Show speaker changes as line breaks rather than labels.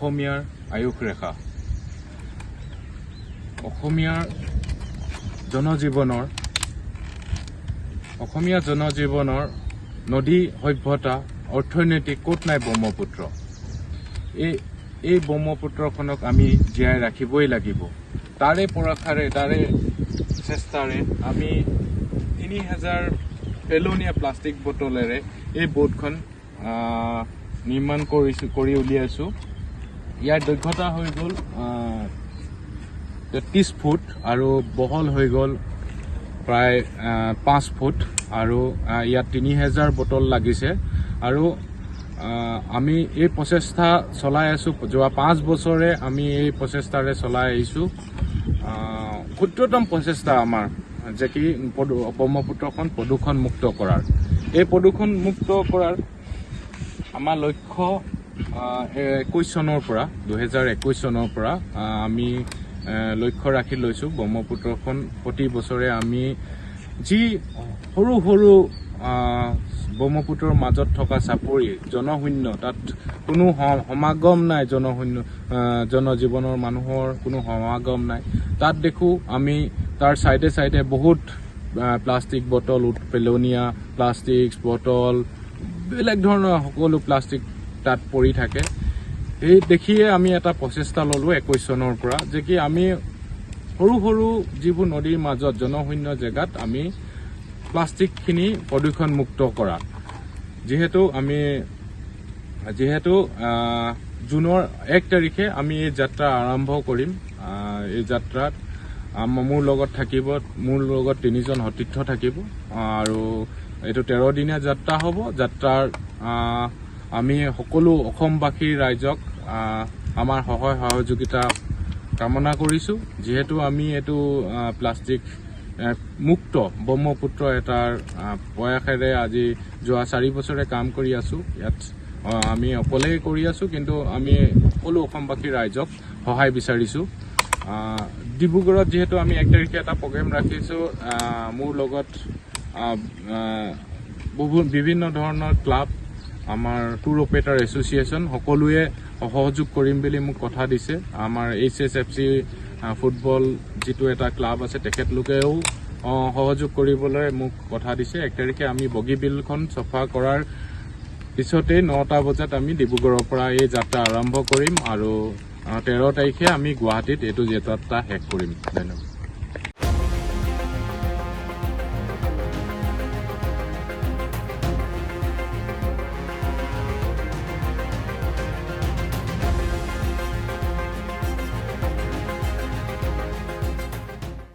অসমীয়াৰ আয়ুস ৰেখা অসমীয়া জনজীৱনৰ নদী সভ্যতা অৰ্থনৈতিক ক'ত নাই ব্ৰহ্মপুত্ৰ এই ব্ৰহ্মপুত্ৰখনক আমি জীয়াই ৰাখিবই লাগিব তাৰে পৰাশাৰে তাৰে চেষ্টাৰে আমি 3000 পেলনীয়া প্লাষ্টিক বটলেৰে এই বোটখন নিৰ্মাণ কৰি উলিয়াইছোঁ ইয়াৰ দৈৰ্ঘ্যতা হৈ গ'ল 33 ফুট আৰু বহল হৈ গ'ল প্ৰায় 5 ফুট আৰু ইয়াত 3000 বটল লাগিছে আৰু আমি এই প্ৰচেষ্টা চলাই আছোঁ যোৱা 5 বছৰে আমি এই প্ৰচেষ্টাৰে চলাই আহিছোঁ ক্ষুদ্ৰতম প্ৰচেষ্টা আমাৰ যে কি ব্ৰহ্মপুত্ৰখন প্ৰদূষণ মুক্ত কৰাৰ এই প্ৰদূষণ মুক্ত কৰাৰ আমাৰ লক্ষ্য 2021 চনৰ পৰা আমি লক্ষ্য ৰাখি লৈছোঁ ব্ৰহ্মপুত্ৰখন প্ৰতি বছৰে আমি যি সৰু সৰু ব্ৰহ্মপুত্ৰৰ মাজত থকা চাপৰি জনশূন্য তাত কোনো সমাগম নাই জনজীৱনৰ মানুহৰ কোনো সমাগম নাই তাত দেখোঁ আমি তাৰ চাইডে চাইডে বহুত প্লাষ্টিক বটল পেলনীয়া প্লাষ্টিক বটল বেলেগ ধৰণৰ সকলো প্লাষ্টিক তাত পৰি থাকে এই দেখিয়ে আমি এটা প্ৰচেষ্টা ল'লোঁ 21 চনৰ পৰা যে কি আমি সৰু সৰু যিবোৰ নদীৰ মাজত জনশূন্য জেগাত আমি প্লাষ্টিকখিনি প্ৰদূষণ মুক্ত কৰা যিহেতু জুনৰ 1 তাৰিখে আমি এই যাত্ৰা আৰম্ভ কৰিম এই যাত্ৰাত মোৰ লগত 3জন সতীৰ্থ থাকিব আৰু এইটো 13 দিনীয়া যাত্ৰা হ'ব যাত্ৰাৰ আমি সকলো অসমবাসীৰ ৰাইজক আমাৰ সহায় সহযোগিতা কামনা কৰিছোঁ যিহেতু আমি এইটো প্লাষ্টিক মুক্ত ব্ৰহ্মপুত্ৰ এটাৰ প্ৰয়াসেৰে আজি যোৱা 4 বছৰে কাম কৰি আছোঁ ইয়াত আমি অকলেই কৰি আছোঁ কিন্তু আমি সকলো অসমবাসী ৰাইজক সহায় বিচাৰিছোঁ ডিব্ৰুগড়ত যিহেতু আমি 1 তাৰিখে এটা প্ৰগ্ৰেম ৰাখিছোঁ মোৰ লগত বিভিন্ন ধৰণৰ ক্লাব আমাৰ টুৰ অপাৰেটৰ এছ'চিয়েশ্যন সকলোৱে সহযোগ কৰিম বুলি মোক কথা দিছে আমাৰ HSFC ফুটবল যিটো এটা ক্লাব আছে তেখেতলোকেও সহযোগ কৰিবলৈ মোক কথা দিছে 1 তাৰিখে আমি বগীবিলখন চফা কৰাৰ পিছতে 9টা বজাত আমি ডিব্ৰুগড়ৰ পৰা এই যাত্ৰা আৰম্ভ কৰিম আৰু 13 তাৰিখে আমি গুৱাহাটীত এইটো যাত্ৰা শেষ কৰিম ধন্যবাদ